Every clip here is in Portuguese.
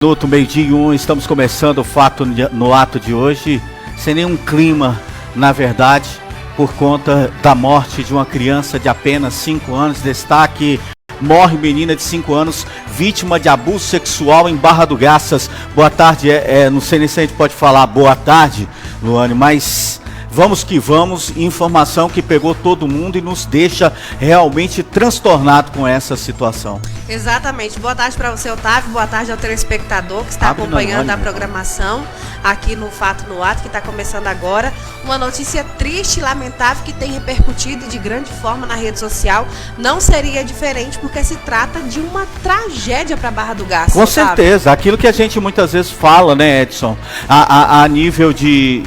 Minuto, meio-dia e 1, estamos começando o Fato no Ato de hoje, sem nenhum clima, na verdade, por conta da morte de uma criança de apenas 5 anos. Destaque: morre menina de 5 anos, vítima de abuso sexual em Barra do Garças. Boa tarde, não sei nem se a gente pode falar boa tarde, Luane, mas vamos que vamos, informação que pegou todo mundo e nos deixa realmente transtornado com essa situação. Exatamente. Boa tarde para você, Otávio. Boa tarde ao telespectador que está acompanhando a programação aqui no Fato no Ato, que está começando agora. Uma notícia triste e lamentável que tem repercutido de grande forma na rede social. Não seria diferente porque se trata de uma tragédia para Barra do Garças. Com certeza. Aquilo que a gente muitas vezes fala, né, Edson? A nível de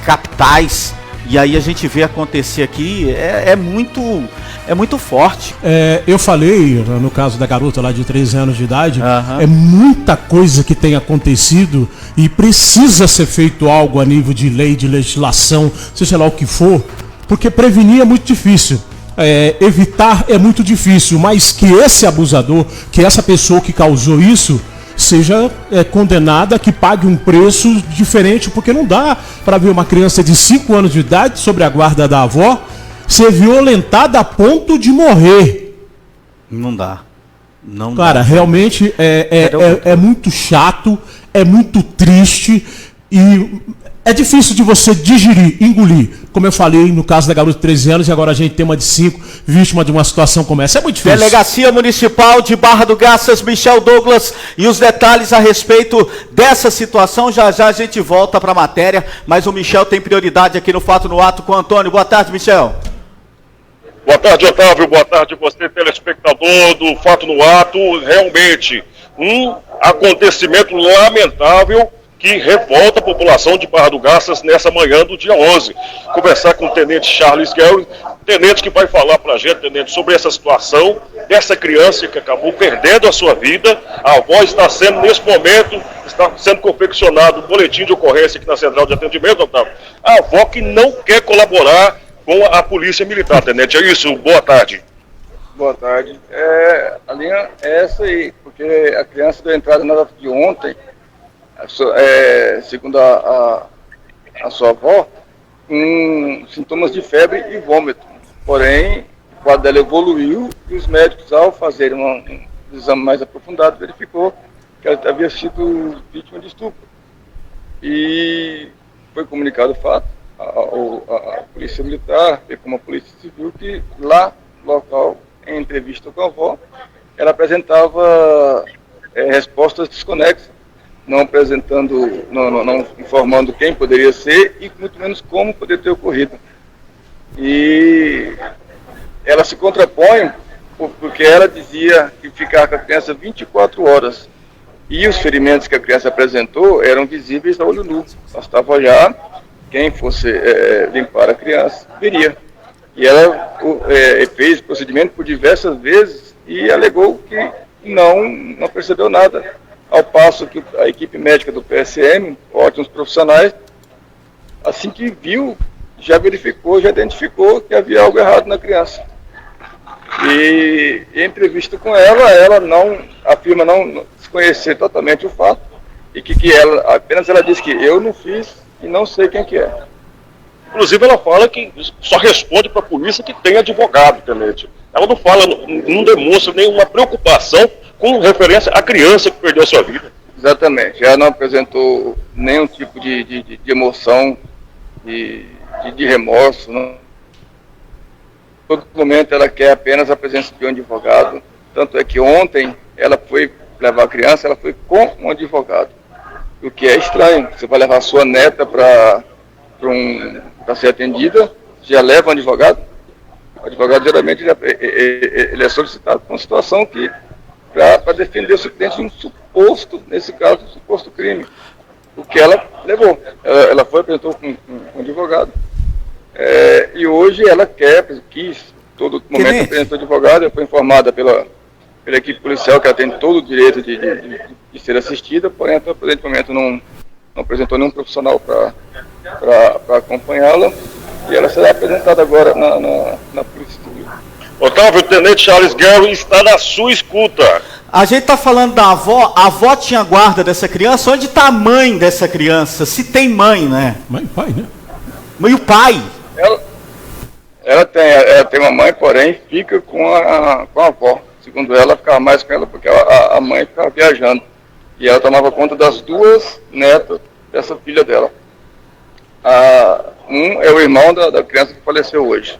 capitais, e aí a gente vê acontecer aqui, é muito forte. Eu falei, no caso da garota lá de 13 anos de idade, é muita coisa que tem acontecido e precisa ser feito algo a nível de lei, de legislação, seja lá o que for, porque prevenir é muito difícil. Evitar é muito difícil, mas que esse abusador, que essa pessoa que causou isso, seja condenada, que pague um preço diferente, porque não dá para ver uma criança de 5 anos de idade, sob a guarda da avó, ser violentada a ponto de morrer. Não dá. Não Cara, dá. Realmente é muito chato, é muito triste e é difícil de você digerir, engolir. Como eu falei no caso da garota de 13 anos e agora a gente tem uma de 5, vítima de uma situação como essa. É muito difícil. Delegacia Municipal de Barra do Garças, Michel Douglas, e os detalhes a respeito dessa situação. Já já a gente volta para a matéria, mas o Michel tem prioridade aqui no Fato no Ato com o Antônio. Boa tarde, Michel. Boa tarde, Otávio. Boa tarde você, telespectador do Fato no Ato. Realmente, um acontecimento lamentável que revolta a população de Barra do Garças nessa manhã do dia 11. Conversar com o Tenente Charles Gary, tenente que vai falar pra gente, tenente, sobre essa situação dessa criança que acabou perdendo a sua vida. A avó está sendo, nesse momento, está sendo confeccionado um boletim de ocorrência aqui na Central de Atendimento, Otávio. A avó que não quer colaborar com a Polícia Militar, tenente. É isso, boa tarde. Boa tarde. A linha é essa aí, porque a criança deu entrada na data de ontem, segundo a sua avó, com sintomas de febre e vômito. Porém, o quadro dela evoluiu e os médicos, ao fazerem um exame mais aprofundado, verificou que ela havia sido vítima de estupro. E foi comunicado o fato à Polícia Militar, e como a Polícia Civil, que lá no local, em entrevista com a avó, ela apresentava respostas desconexas, não apresentando, não informando quem poderia ser e muito menos como poderia ter ocorrido. E ela se contrapõe porque ela dizia que ficava com a criança 24 horas e os ferimentos que a criança apresentou eram visíveis a olho nu. Bastava olhar, quem fosse limpar a criança veria. E ela fez o procedimento por diversas vezes e alegou que não percebeu nada. Ao passo que a equipe médica do PSM, ótimos profissionais, assim que viu, já verificou, já identificou que havia algo errado na criança. E em entrevista com ela não afirma não desconhecer totalmente o fato e que apenas ela diz que eu não fiz e não sei quem que é. Inclusive ela fala que só responde para a polícia que tem advogado, tenente. Ela não fala, não demonstra nenhuma preocupação com referência à criança que perdeu a sua vida. Exatamente, já não apresentou nenhum tipo de emoção, de remorso. Não. Todo momento ela quer apenas a presença de um advogado, tanto é que ontem ela foi levar a criança, ela foi com um advogado, o que é estranho. Você vai levar a sua neta para ser atendida, já leva um advogado. O advogado geralmente ele é solicitado para uma situação que para defender o cliente de um suposto, nesse caso, um suposto crime. O que ela levou. Ela foi, apresentou com um advogado, e hoje ela quis, todo momento apresentou advogado, ela foi informada pela equipe policial que ela tem todo o direito de ser assistida, porém, até o presente momento não apresentou nenhum profissional para acompanhá-la, e ela será apresentada agora na Polícia Civil. Otávio, o tenente Charles Gary está na sua escuta. A gente está falando da avó, a avó tinha guarda dessa criança, onde está a mãe dessa criança? Se tem mãe, né? Mãe e pai, né? Mãe e o pai? Ela tem uma mãe, porém fica com a avó. Segundo ela, ficava mais com ela porque a mãe ficava viajando. E ela tomava conta das duas netas dessa filha dela. Um é o irmão da criança que faleceu hoje.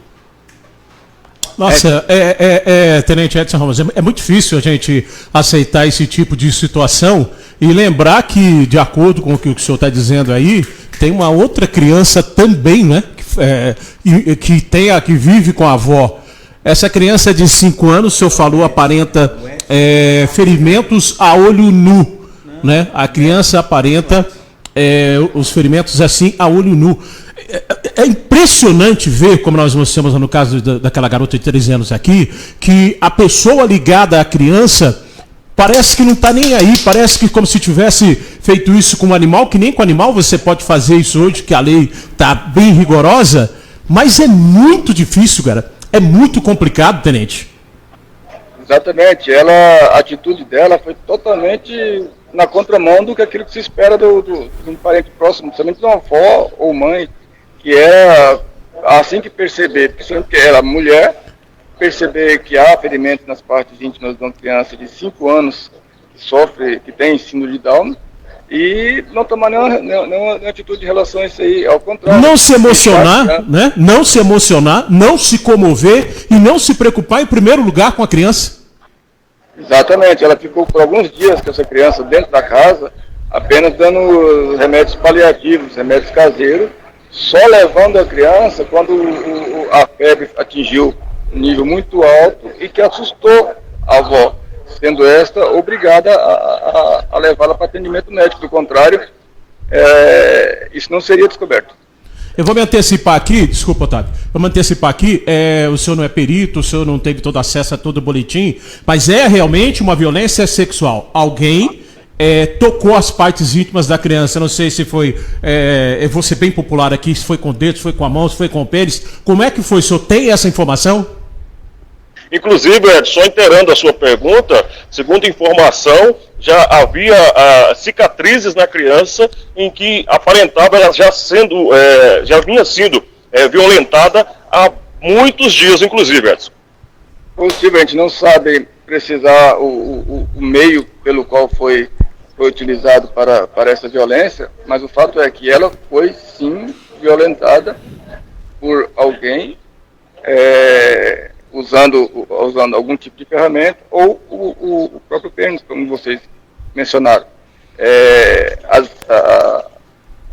Nossa, Tenente Edson Ramos, é muito difícil a gente aceitar esse tipo de situação e lembrar que, de acordo com o que o senhor está dizendo aí, tem uma outra criança também, né, que vive com a avó. Essa criança de 5 anos, o senhor falou, aparenta ferimentos a olho nu, né? A criança aparenta os ferimentos assim a olho nu. É impressionante ver, como nós mostramos no caso daquela garota de 13 anos aqui, que a pessoa ligada à criança parece que não está nem aí, parece que como se tivesse feito isso com um animal, que nem com animal você pode fazer isso hoje, que a lei está bem rigorosa, mas é muito difícil, cara, é muito complicado, tenente. Exatamente, a atitude dela foi totalmente na contramão do que aquilo que se espera de um parente próximo, principalmente de uma avó ou mãe, que é assim que perceber, principalmente que ela, mulher, perceber que há ferimentos nas partes íntimas de uma criança de 5 anos que tem síndrome de Down, e não tomar nenhuma atitude em relação a isso aí, ao contrário. Não se emocionar, né? Não se emocionar, não se comover e não se preocupar em primeiro lugar com a criança. Exatamente, ela ficou por alguns dias com essa criança dentro da casa, apenas dando remédios paliativos, remédios caseiros, só levando a criança quando a febre atingiu um nível muito alto e que assustou a avó, sendo esta obrigada a levá-la para atendimento médico. Do contrário, isso não seria descoberto. Eu vou me antecipar aqui, desculpa, Otávio, vou me antecipar aqui, o senhor não é perito, o senhor não teve todo acesso a todo o boletim, mas é realmente uma violência sexual. Alguém tocou as partes íntimas da criança, não sei se foi, eu vou ser bem popular aqui, se foi com o dedo, se foi com a mão, se foi com o pênis, como é que foi? O senhor tem essa informação? Inclusive, Edson, só inteirando a sua pergunta, segundo informação, já havia cicatrizes na criança em que aparentava ela já vinha sendo violentada há muitos dias, inclusive, Edson. Positivo, a gente não sabe precisar o meio pelo qual foi utilizado para essa violência, mas o fato é que ela foi sim violentada por alguém, usando algum tipo de ferramenta, ou o próprio pênis, como vocês mencionaram.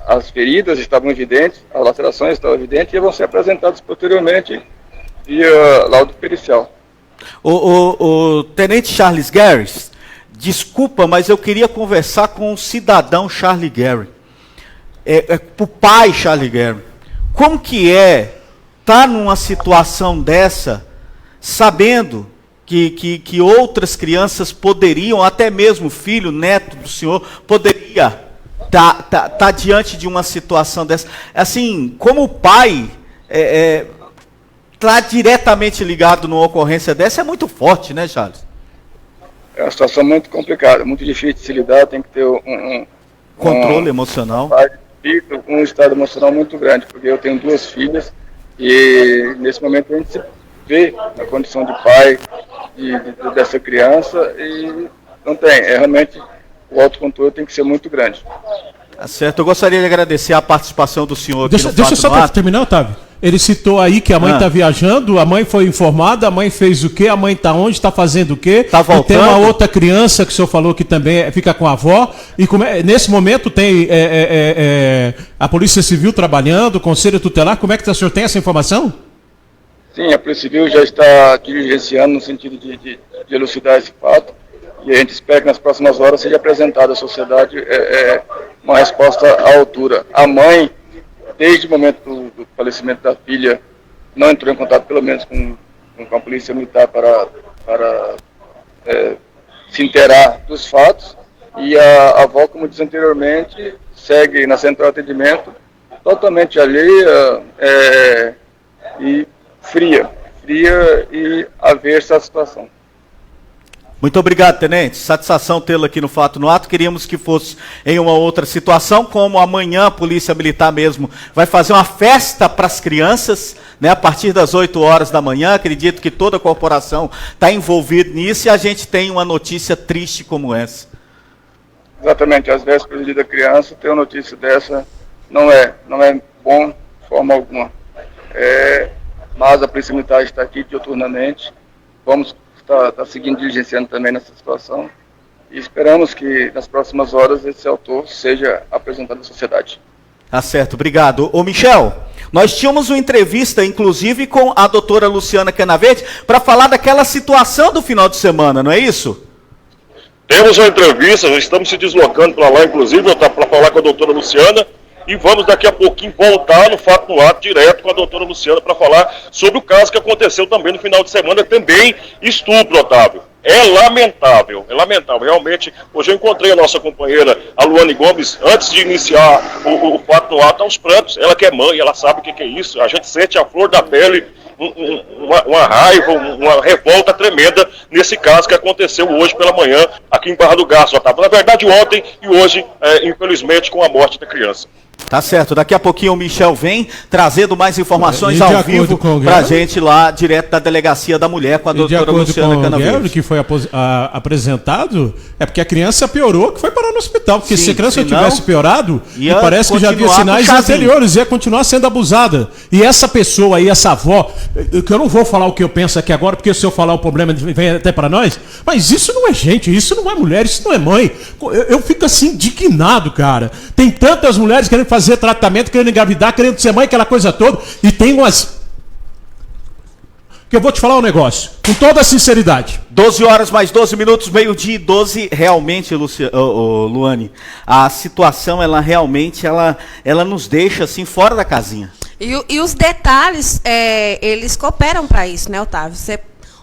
As feridas estavam evidentes, as lacerações estavam evidentes e vão ser apresentadas posteriormente via laudo pericial. O Tenente Charles Gary, desculpa, mas eu queria conversar com o cidadão Charlie Gary. O pai Charlie Gary. Como que estar numa situação dessa, sabendo que outras crianças poderiam, até mesmo filho, neto do senhor, poderia tá diante de uma situação dessa? Assim, como o pai está diretamente ligado numa ocorrência dessa, é muito forte, né, Charles? É uma situação muito complicada, muito difícil de se lidar, tem que ter controle emocional. Um estado emocional muito grande, porque eu tenho 2 filhas e nesse momento a gente se vê na condição de pai dessa criança e não tem, realmente o autocontrole tem que ser muito grande. Tá certo, eu gostaria de agradecer a participação do senhor aqui no Deixa eu só terminar, Otávio. Ele citou aí que a mãe está viajando, a mãe foi informada, a mãe fez o quê, a mãe está onde, está fazendo o quê? Está voltando. E tem uma outra criança que o senhor falou que também fica com a avó. E nesse momento tem a Polícia Civil trabalhando, o Conselho Tutelar. Como é que o senhor tem essa informação? Sim, a Polícia Civil já está diligenciando no sentido de elucidar esse fato. E a gente espera que nas próximas horas seja apresentada à sociedade uma resposta à altura. A mãe, desde o momento do falecimento da filha, não entrou em contato, pelo menos, com a Polícia Militar para se inteirar dos fatos. E a avó, como disse anteriormente, segue na central de atendimento totalmente alheia e fria e aversa à situação. Muito obrigado, tenente. Satisfação tê-lo aqui no Fato no Ato. Queríamos que fosse em uma outra situação, como amanhã a Polícia Militar mesmo vai fazer uma festa para as crianças, né, a partir das 8 horas da manhã. Acredito que toda a corporação está envolvida nisso e a gente tem uma notícia triste como essa. Exatamente, às vésperas do Dia da Criança, ter uma notícia dessa não é bom de forma alguma. Mas a Polícia Militar está aqui diuturnamente. Vamos estar seguindo, diligenciando também nessa situação. E esperamos que nas próximas horas esse autor seja apresentado à sociedade. Tá certo, obrigado. Ô Michel, nós tínhamos uma entrevista, inclusive, com a doutora Luciana Canaverde, para falar daquela situação do final de semana, não é isso? Temos uma entrevista, estamos se deslocando para lá, inclusive, para falar com a doutora Luciana, e vamos daqui a pouquinho voltar no Fato no Ato, direto com a doutora Luciana, para falar sobre o caso que aconteceu também no final de semana, também estupro, Otávio. É lamentável, realmente. Hoje eu encontrei a nossa companheira, a Luane Gomes, antes de iniciar o Fato no Ato, aos prantos. Ela que é mãe, ela sabe o que é isso, a gente sente a flor da pele, uma raiva, uma revolta tremenda nesse caso que aconteceu hoje pela manhã aqui em Barra do Garça, Otávio. Na verdade ontem e hoje, infelizmente, com a morte da criança. Tá certo, daqui a pouquinho o Michel vem trazendo mais informações ao vivo pra gente lá, direto da Delegacia da Mulher, com a doutora Luciana Canaverde. Que foi apresentado, é porque a criança piorou, que foi parar no hospital, porque se a criança tivesse piorado, e parece que já havia sinais anteriores, ia continuar sendo abusada. E essa pessoa aí, essa avó, que eu não vou falar o que eu penso aqui agora, porque se eu falar o problema vem até para nós, mas isso não é gente, isso não é mulher, isso não é mãe. Eu fico assim indignado, cara. Tem tantas mulheres querendo fazer tratamento, querendo engravidar, querendo ser mãe, aquela coisa toda, e tem umas... que eu vou te falar um negócio, com toda a sinceridade. 12 horas mais 12 minutos, meio-dia e 12, realmente, Luane, a situação, ela realmente, ela nos deixa assim, fora da casinha. E os detalhes, eles cooperam para isso, né, Otávio?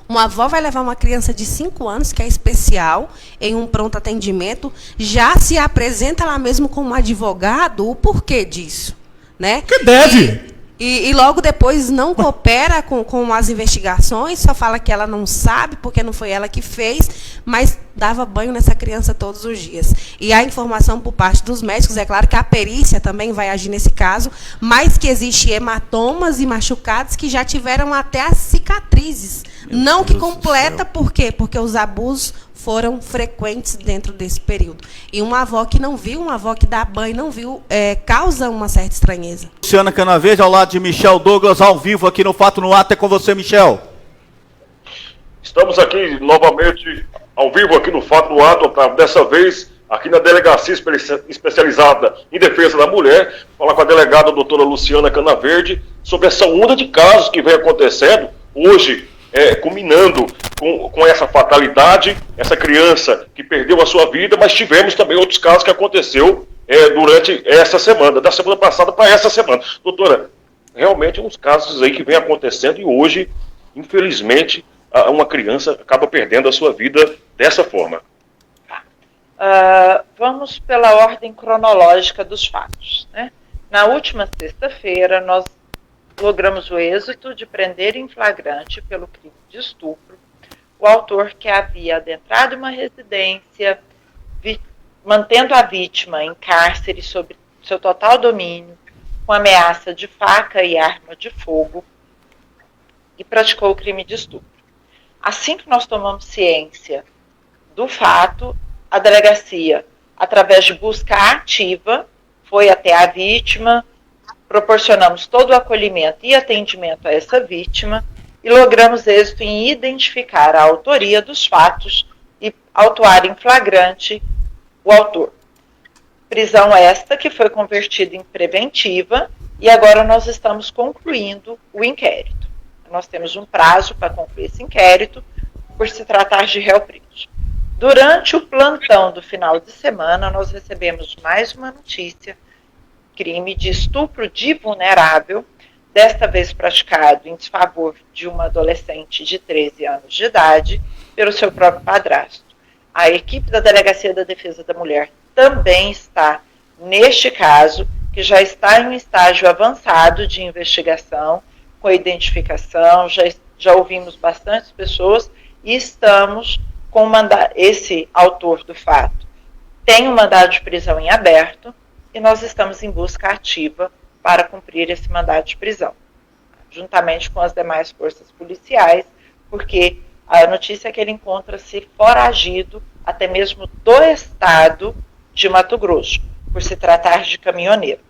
Uma avó vai levar uma criança de 5 anos, que é especial, em um pronto atendimento, já se apresenta lá mesmo como advogado, o porquê disso, né? Que deve! E logo depois não coopera com as investigações, só fala que ela não sabe, porque não foi ela que fez, mas dava banho nessa criança todos os dias. E a informação por parte dos médicos, é claro que a perícia também vai agir nesse caso, mas que existe hematomas e machucados que já tiveram até as cicatrizes. Não que completa, por quê? Porque os abusos foram frequentes dentro desse período. E uma avó que não viu, uma avó que dá banho não viu, causa uma certa estranheza. Luciana Canaverde, ao lado de Michel Douglas, ao vivo aqui no Fato no Ato. É com você, Michel. Estamos aqui novamente, ao vivo aqui no Fato no Ato, Otávio. Dessa vez, aqui na Delegacia Especializada em Defesa da Mulher, falar com a delegada doutora Luciana Canaverde sobre essa onda de casos que vem acontecendo hoje, culminando com essa fatalidade, essa criança que perdeu a sua vida, mas tivemos também outros casos que aconteceu durante essa semana, da semana passada para essa semana. Doutora, realmente uns casos aí que vem acontecendo e hoje, infelizmente, uma criança acaba perdendo a sua vida dessa forma. Vamos pela ordem cronológica dos fatos, né? Na última sexta-feira, nós logramos o êxito de prender em flagrante pelo crime de estupro o autor que havia adentrado uma residência, mantendo a vítima em cárcere sob seu total domínio, com ameaça de faca e arma de fogo, e praticou o crime de estupro. Assim que nós tomamos ciência do fato, a delegacia, através de busca ativa, foi até a vítima, proporcionamos todo o acolhimento e atendimento a essa vítima e logramos êxito em identificar a autoria dos fatos e autuar em flagrante o autor. Prisão esta que foi convertida em preventiva e agora nós estamos concluindo o inquérito. Nós temos um prazo para concluir esse inquérito por se tratar de réu preso. Durante o plantão do final de semana, nós recebemos mais uma notícia: crime de estupro de vulnerável, desta vez praticado em desfavor de uma adolescente de 13 anos de idade pelo seu próprio padrasto. A equipe da Delegacia da Defesa da Mulher também está neste caso, que já está em um estágio avançado de investigação, com identificação, já ouvimos bastantes pessoas e estamos esse autor do fato tem um mandado de prisão em aberto e nós estamos em busca ativa para cumprir esse mandado de prisão, juntamente com as demais forças policiais, porque a notícia é que ele encontra-se foragido até mesmo do estado de Mato Grosso, por se tratar de caminhoneiro.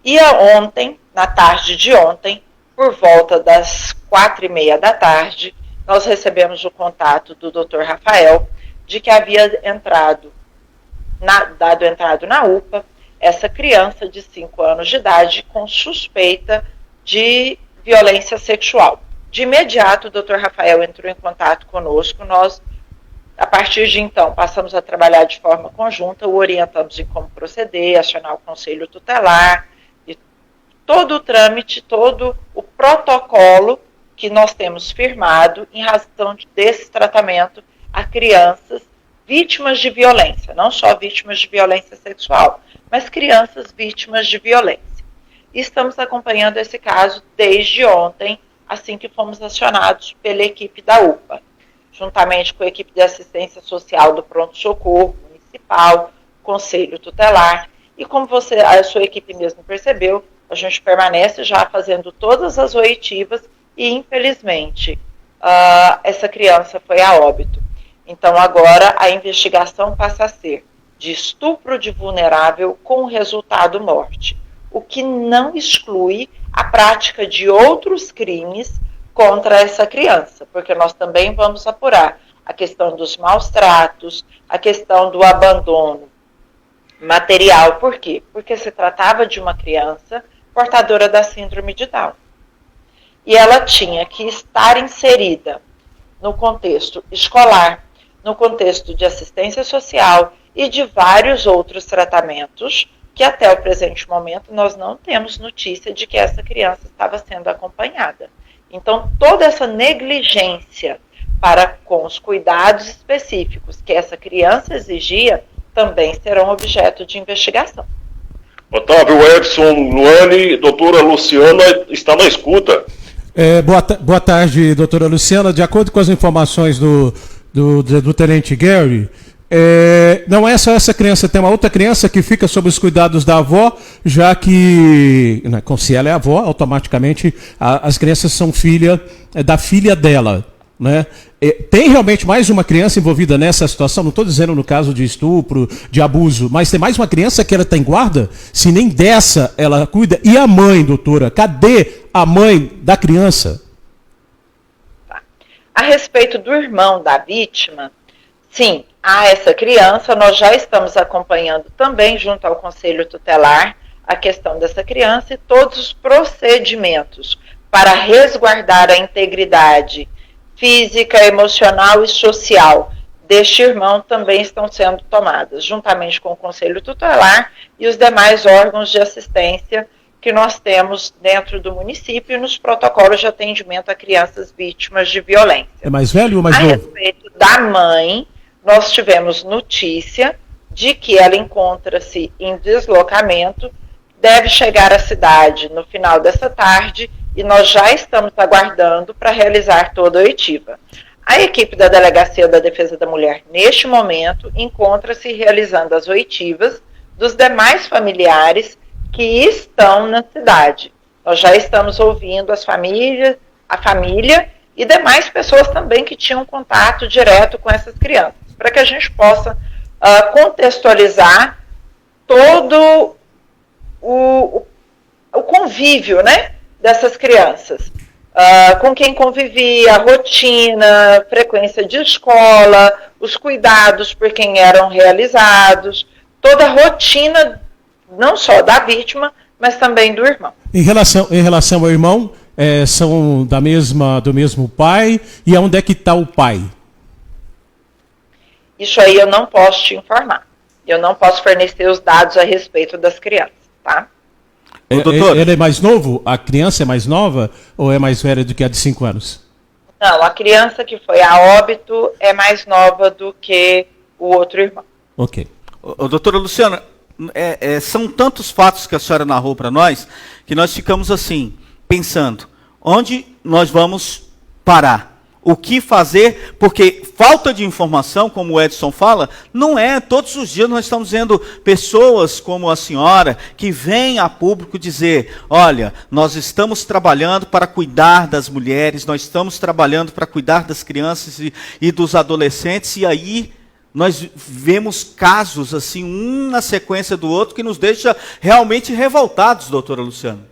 E ontem, na tarde de ontem, por volta das 4h30 da tarde, nós recebemos o contato do Dr. Rafael de que havia dado entrada na UPA essa criança de 5 anos de idade com suspeita de violência sexual. De imediato, o Dr. Rafael entrou em contato conosco, nós, a partir de então, passamos a trabalhar de forma conjunta, o orientamos em como proceder, acionar o conselho tutelar, e todo o trâmite, todo o protocolo que nós temos firmado em razão desse tratamento a crianças vítimas de violência, não só vítimas de violência sexual, mas crianças vítimas de violência. E estamos acompanhando esse caso desde ontem, assim que fomos acionados pela equipe da UPA, juntamente com a equipe de assistência social do pronto-socorro municipal, conselho tutelar, e como a sua equipe mesmo percebeu, a gente permanece já fazendo todas as oitivas e, infelizmente, essa criança foi a óbito. Então, agora, a investigação passa a ser de estupro de vulnerável com resultado morte, o que não exclui a prática de outros crimes contra essa criança, porque nós também vamos apurar a questão dos maus tratos, a questão do abandono material. Por quê? Porque se tratava de uma criança portadora da síndrome de Down. E ela tinha que estar inserida no contexto escolar, no contexto de assistência social e de vários outros tratamentos que até o presente momento nós não temos notícia de que essa criança estava sendo acompanhada. Então, toda essa negligência para com os cuidados específicos que essa criança exigia também serão objeto de investigação. Otávio, Edson, Luane, doutora Luciana está na escuta. Boa tarde, doutora Luciana. De acordo com as informações do tenente Gary, não é só essa criança, tem uma outra criança que fica sob os cuidados da avó, já que, se ela é avó, automaticamente as crianças são filha da filha dela, né? Tem realmente mais uma criança envolvida nessa situação? Não estou dizendo no caso de estupro, de abuso, mas tem mais uma criança que ela está em guarda? Se nem dessa ela cuida. E a mãe, doutora? Cadê a mãe da criança? A respeito do irmão da vítima, sim, a essa criança nós já estamos acompanhando também junto ao Conselho Tutelar a questão dessa criança e todos os procedimentos para resguardar a integridade física, emocional e social deste irmão também estão sendo tomadas, juntamente com o Conselho Tutelar e os demais órgãos de assistência que nós temos dentro do município e nos protocolos de atendimento a crianças vítimas de violência. É mais velho ou mais novo? A respeito da mãe, nós tivemos notícia de que ela encontra-se em deslocamento, deve chegar à cidade no final dessa tarde e nós já estamos aguardando para realizar toda a oitiva. A equipe da Delegacia da Defesa da Mulher, neste momento, encontra-se realizando as oitivas dos demais familiares que estão na cidade. Nós já estamos ouvindo as famílias, a família e demais pessoas também que tinham contato direto com essas crianças, para que a gente possa contextualizar todo o convívio, né, dessas crianças. Com quem convivia, a rotina, frequência de escola, os cuidados por quem eram realizados, toda a rotina não só da vítima, mas também do irmão. Em relação ao irmão, são do mesmo pai, e onde é que está o pai? Isso aí eu não posso te informar. Eu não posso fornecer os dados a respeito das crianças, tá? Doutor, ele é mais novo? A criança é mais nova ou é mais velha do que a de 5 anos? Não, a criança que foi a óbito é mais nova do que o outro irmão. Ok. Doutora Luciana, são tantos fatos que a senhora narrou para nós, que nós ficamos assim, pensando, onde nós vamos parar? o que fazer, porque falta de informação, como o Edson fala, não é, todos os dias nós estamos vendo pessoas como a senhora, que vêm a público dizer, olha, nós estamos trabalhando para cuidar das mulheres, nós estamos trabalhando para cuidar das crianças e dos adolescentes, e aí nós vemos casos assim, um na sequência do outro, que nos deixa realmente revoltados, doutora Luciana.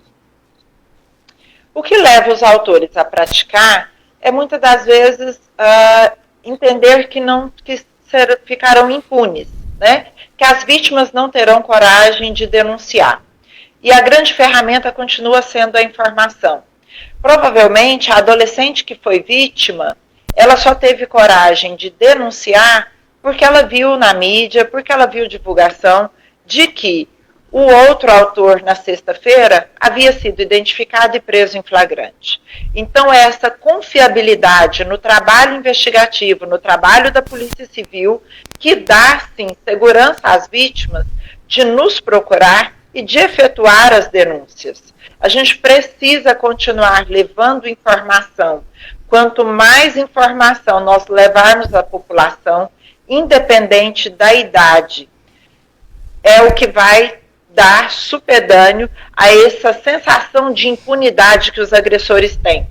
O que leva os autores a praticar é muitas das vezes entender que ficarão impunes, né? Que as vítimas não terão coragem de denunciar. E a grande ferramenta continua sendo a informação. Provavelmente a adolescente que foi vítima, ela só teve coragem de denunciar porque ela viu na mídia, porque ela viu divulgação de que o outro autor, na sexta-feira, havia sido identificado e preso em flagrante. Então, essa confiabilidade no trabalho investigativo, no trabalho da Polícia Civil, que dá, sim, segurança às vítimas de nos procurar e de efetuar as denúncias. A gente precisa continuar levando informação. Quanto mais informação nós levarmos à população, independente da idade, é o que vai dar supedâneo a essa sensação de impunidade que os agressores têm.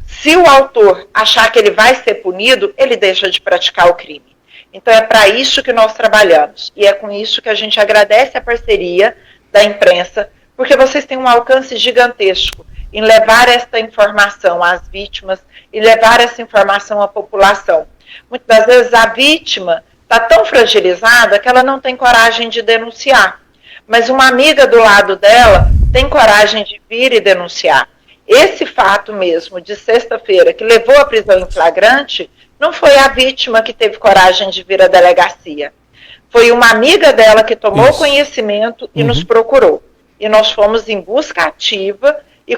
Se o autor achar que ele vai ser punido, ele deixa de praticar o crime. Então é para isso que nós trabalhamos. E é com isso que a gente agradece a parceria da imprensa, porque vocês têm um alcance gigantesco em levar esta informação às vítimas e levar essa informação à população. Muitas das vezes a vítima está tão fragilizada que ela não tem coragem de denunciar. Mas uma amiga do lado dela tem coragem de vir e denunciar. Esse fato mesmo, de sexta-feira, que levou à prisão em flagrante, não foi a vítima que teve coragem de vir à delegacia. Foi uma amiga dela que tomou conhecimento e nos procurou. E nós fomos em busca ativa e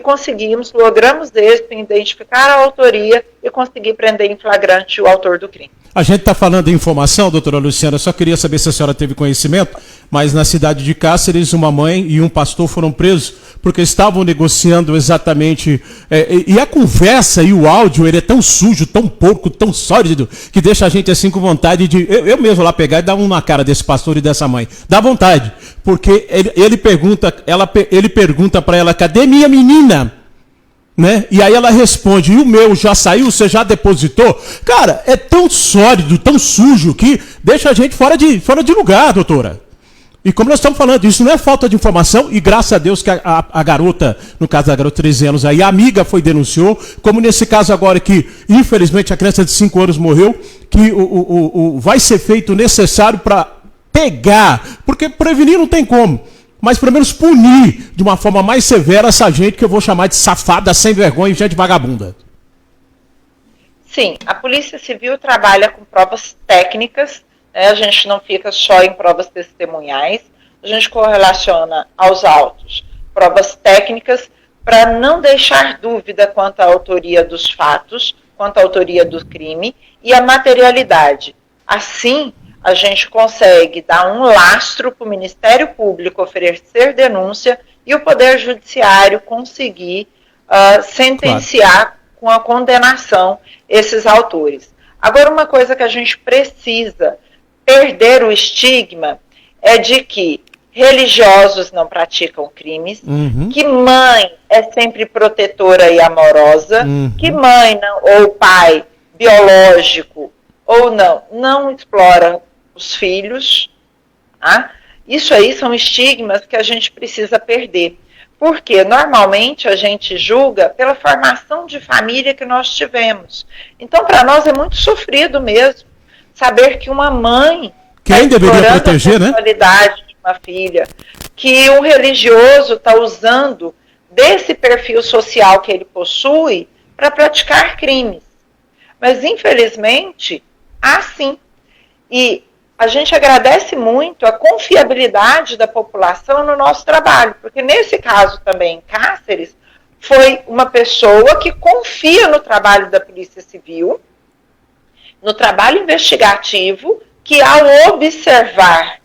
logramos êxito em identificar a autoria e conseguir prender em flagrante o autor do crime. A gente está falando de informação, doutora Luciana, só queria saber se a senhora teve conhecimento, mas na cidade de Cáceres, uma mãe e um pastor foram presos porque estavam negociando exatamente, e a conversa e o áudio, ele é tão sujo, tão porco, tão sólido, que deixa a gente assim com vontade de, eu mesmo lá pegar e dar um na cara desse pastor e dessa mãe. Dá vontade, porque ele pergunta para ela, cadê minha menina? Né? E aí ela responde, e o meu já saiu, você já depositou? Cara, é tão sólido, tão sujo, que deixa a gente fora de lugar, doutora. E como nós estamos falando, isso não é falta de informação, e graças a Deus que a garota, no caso da garota de 13 anos aí, a amiga denunciou, como nesse caso agora que, infelizmente, a criança de 5 anos morreu, que vai ser feito o necessário para pegar, porque prevenir não tem como, mas pelo menos punir de uma forma mais severa essa gente que eu vou chamar de safada, sem vergonha e gente vagabunda. Sim, a Polícia Civil trabalha com provas técnicas, né? A gente não fica só em provas testemunhais, a gente correlaciona aos autos provas técnicas para não deixar dúvida quanto à autoria dos fatos, quanto à autoria do crime e a materialidade. Assim, a gente consegue dar um lastro para o Ministério Público oferecer denúncia e o Poder Judiciário conseguir sentenciar com a condenação esses autores. Agora, uma coisa que a gente precisa perder o estigma é de que religiosos não praticam crimes, que mãe é sempre protetora e amorosa, que mãe ou pai biológico ou não explora os filhos. Tá? Isso aí são estigmas que a gente precisa perder. Porque normalmente a gente julga pela formação de família que nós tivemos. Então, para nós é muito sofrido mesmo saber que uma mãe quem deveria proteger, né? A sexualidade de uma filha, que um religioso está usando desse perfil social que ele possui para praticar crimes. Mas, infelizmente, há sim. E a gente agradece muito a confiabilidade da população no nosso trabalho, porque nesse caso também em Cáceres, foi uma pessoa que confia no trabalho da Polícia Civil, no trabalho investigativo, que ao observar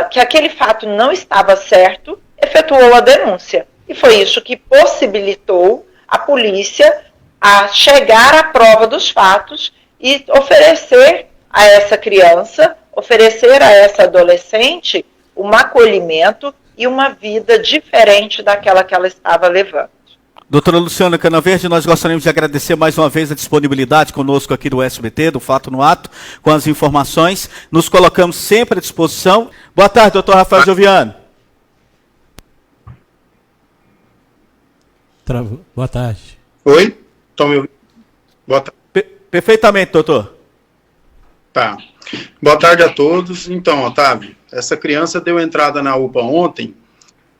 que aquele fato não estava certo, efetuou a denúncia. E foi isso que possibilitou a polícia a chegar à prova dos fatos e oferecer a essa criança, oferecer a essa adolescente um acolhimento e uma vida diferente daquela que ela estava levando. Doutora Luciana Canaverde, nós gostaríamos de agradecer mais uma vez a disponibilidade conosco aqui do SBT, do Fato no Ato, com as informações. Nos colocamos sempre à disposição. Boa tarde, doutor Rafael Joviano. Boa tarde. Oi? Estão me ouvindo? Boa tarde. Perfeitamente, doutor. Tá. Boa tarde a todos. Então, Otávio, essa criança deu entrada na UPA ontem,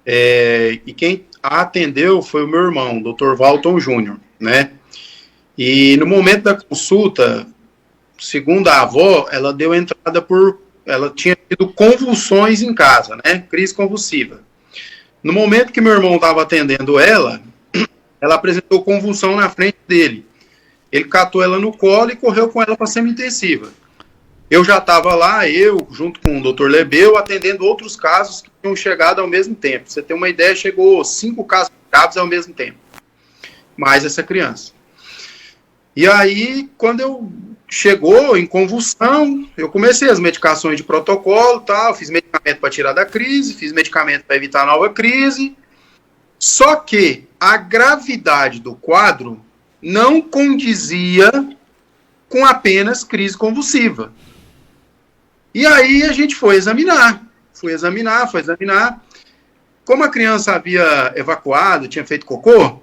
e quem a atendeu foi o meu irmão, o Dr. Walton Júnior, né? E no momento da consulta, segundo a avó, ela deu entrada ela tinha tido convulsões em casa, né? Crise convulsiva. No momento que meu irmão estava atendendo ela apresentou convulsão na frente dele. Ele catou ela no colo e correu com ela para a semi-intensiva. Eu já estava lá, junto com o Dr. Lebeu, atendendo outros casos que tinham chegado ao mesmo tempo. Pra você ter uma ideia, chegou 5 casos graves ao mesmo tempo. Mais essa criança. E aí, quando chegou em convulsão, eu comecei as medicações de protocolo, tal, fiz medicamento para tirar da crise, fiz medicamento para evitar nova crise. Só que a gravidade do quadro não condizia com apenas crise convulsiva. E aí a gente foi examinar. Como a criança havia evacuado, tinha feito cocô,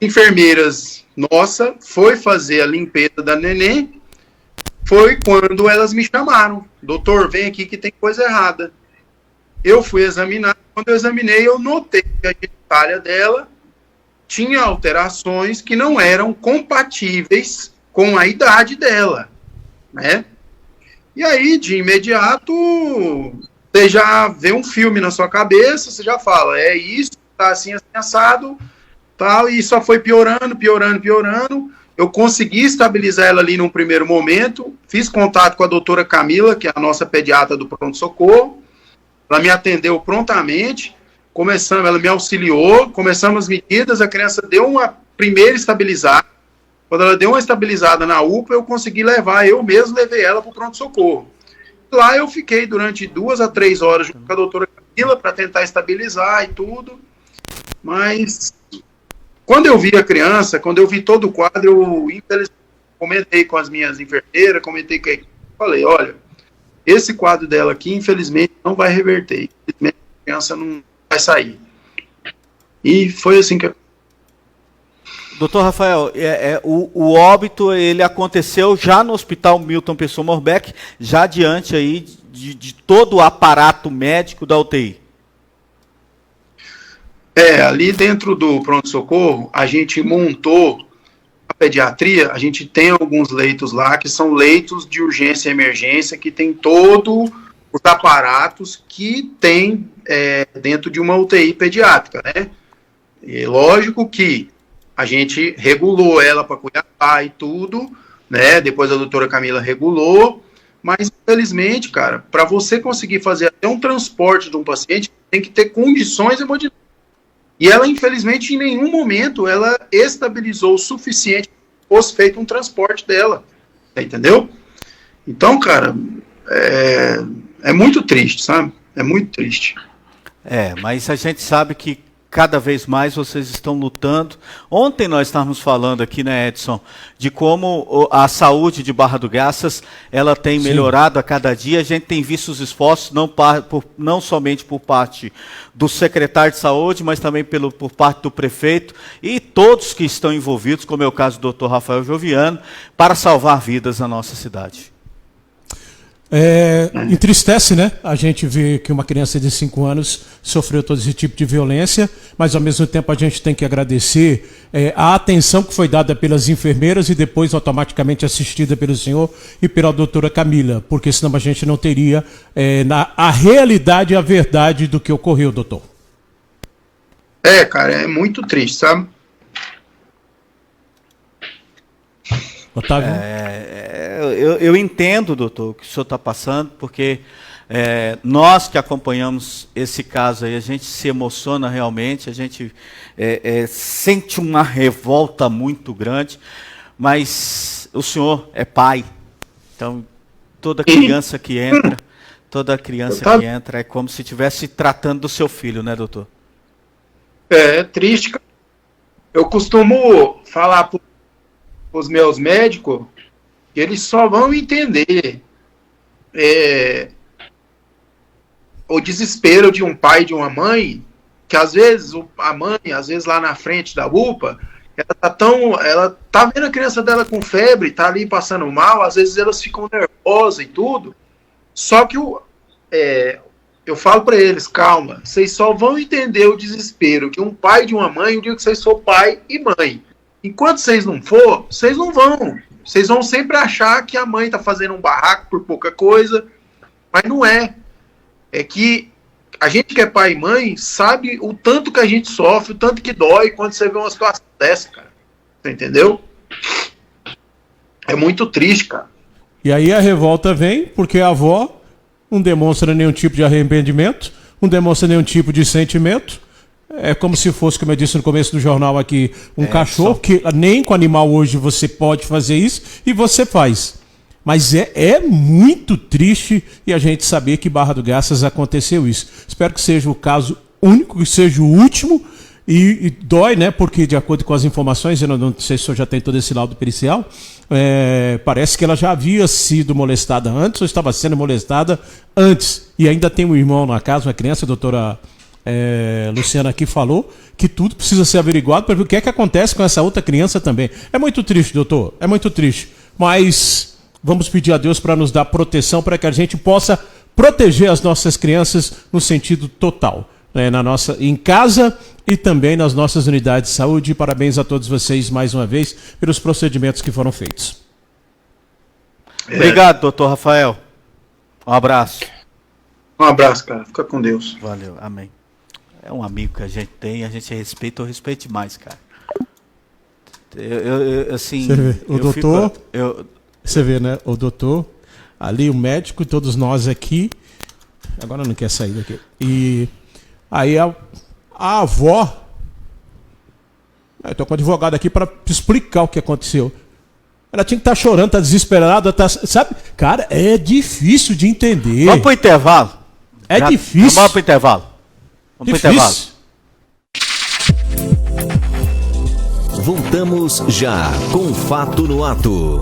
enfermeiras nossa foi fazer a limpeza da neném, foi quando elas me chamaram. Doutor, vem aqui que tem coisa errada. Eu fui examinar, quando eu examinei, eu notei que a genitália dela tinha alterações que não eram compatíveis com a idade dela, né? E aí, de imediato, você já vê um filme na sua cabeça, você já fala, é isso, tá assim, assado, tal, e só foi piorando. Eu consegui estabilizar ela ali num primeiro momento, fiz contato com a doutora Camila, que é a nossa pediatra do pronto-socorro, ela me atendeu prontamente, ela me auxiliou, começamos as medidas, a criança deu uma primeira estabilizada. Quando ela deu uma estabilizada na UPA, eu consegui eu mesmo levei ela para o pronto-socorro. Lá eu fiquei durante 2 a 3 horas junto com a doutora Camila para tentar estabilizar e tudo. Mas quando eu vi a criança, quando eu vi todo o quadro, eu infelizmente comentei com as minhas enfermeiras, falei, olha, esse quadro dela aqui, infelizmente, não vai reverter. Infelizmente, a criança não vai sair. E foi assim que... Doutor Rafael, o óbito ele aconteceu já no Hospital Milton Pessoa Morbeck, já diante aí de todo o aparato médico da UTI. Ali dentro do pronto-socorro, a gente montou a pediatria, a gente tem alguns leitos lá, que são leitos de urgência e emergência, que tem todos os aparatos que tem dentro de uma UTI pediátrica, né? E lógico que a gente regulou ela para Cuiabá e tudo, né? Depois a doutora Camila regulou, mas infelizmente, cara, para você conseguir fazer até um transporte de um paciente, tem que ter condições hemodinâmicas. E ela, infelizmente, em nenhum momento, ela estabilizou o suficiente para que fosse feito um transporte dela, entendeu? Então, cara, é muito triste, sabe? É muito triste. Mas a gente sabe que cada vez mais vocês estão lutando. Ontem nós estávamos falando aqui, né, Edson, de como a saúde de Barra do Garças, ela tem melhorado a cada dia. A gente tem visto os esforços, não somente por parte do secretário de saúde, mas também por parte do prefeito e todos que estão envolvidos, como é o caso do Dr. Rafael Joviano, para salvar vidas na nossa cidade. Entristece, né? A gente vê que uma criança de 5 anos sofreu todo esse tipo de violência, mas ao mesmo tempo a gente tem que agradecer a atenção que foi dada pelas enfermeiras e depois automaticamente assistida pelo senhor e pela doutora Camila, porque senão a gente não teria a realidade e a verdade do que ocorreu, doutor. Cara, é muito triste, sabe? Otávio? Eu entendo, doutor, o que o senhor está passando, porque Nós que acompanhamos esse caso aí, a gente se emociona realmente, a gente sente uma revolta muito grande, mas o senhor é pai, então toda criança que entra é como se estivesse tratando do seu filho, né, doutor? É triste. Eu costumo falar para os meus médicos que eles só vão entender o desespero de um pai e de uma mãe, que às vezes a mãe, às vezes lá na frente da UPA, ela tá vendo a criança dela com febre, tá ali passando mal, às vezes elas ficam nervosas e tudo, só que eu falo para eles, calma, vocês só vão entender o desespero que um pai e de uma mãe, o dia que vocês for pai e mãe. Enquanto vocês não for, vocês não vão. Vocês vão sempre achar que a mãe tá fazendo um barraco por pouca coisa, mas não é. É que a gente que é pai e mãe sabe o tanto que a gente sofre, o tanto que dói quando você vê uma situação dessa, cara. Você entendeu? É muito triste, cara. E aí a revolta vem porque a avó não demonstra nenhum tipo de arrependimento, não demonstra nenhum tipo de sentimento. É como se fosse, como eu disse no começo do jornal aqui, um cachorro, que nem com animal hoje você pode fazer isso, e você faz. Mas é muito triste e a gente saber que Barra do Garças aconteceu isso. Espero que seja o caso único, que seja o último, e dói, né? Porque de acordo com as informações, eu não sei se o senhor já tem todo esse laudo pericial, parece que ela já havia sido molestada antes ou estava sendo molestada antes. E ainda tem um irmão na casa, uma criança, a doutora Luciana aqui falou, que tudo precisa ser averiguado para ver o que é que acontece com essa outra criança também. É muito triste, doutor, é muito triste. Mas vamos pedir a Deus para nos dar proteção, para que a gente possa proteger as nossas crianças no sentido total, né? Em casa e também nas nossas unidades de saúde. Parabéns a todos vocês mais uma vez pelos procedimentos que foram feitos. Obrigado, doutor Rafael. Um abraço. Um abraço, cara. Fica com Deus. Valeu, amém. É um amigo que a gente tem, a gente respeita, eu respeito demais, cara. Assim, o doutor, você vê, né? O doutor, ali o médico, todos nós aqui. Agora não quer sair daqui. E aí a avó, eu tô com o advogado aqui para explicar o que aconteceu. Ela tinha que estar chorando, tá desesperada, sabe? Cara, é difícil de entender. Vamos pro intervalo. Difícil. Vamos pro intervalo. Vamos pro intervalo. Voltamos já com Fato no Ato.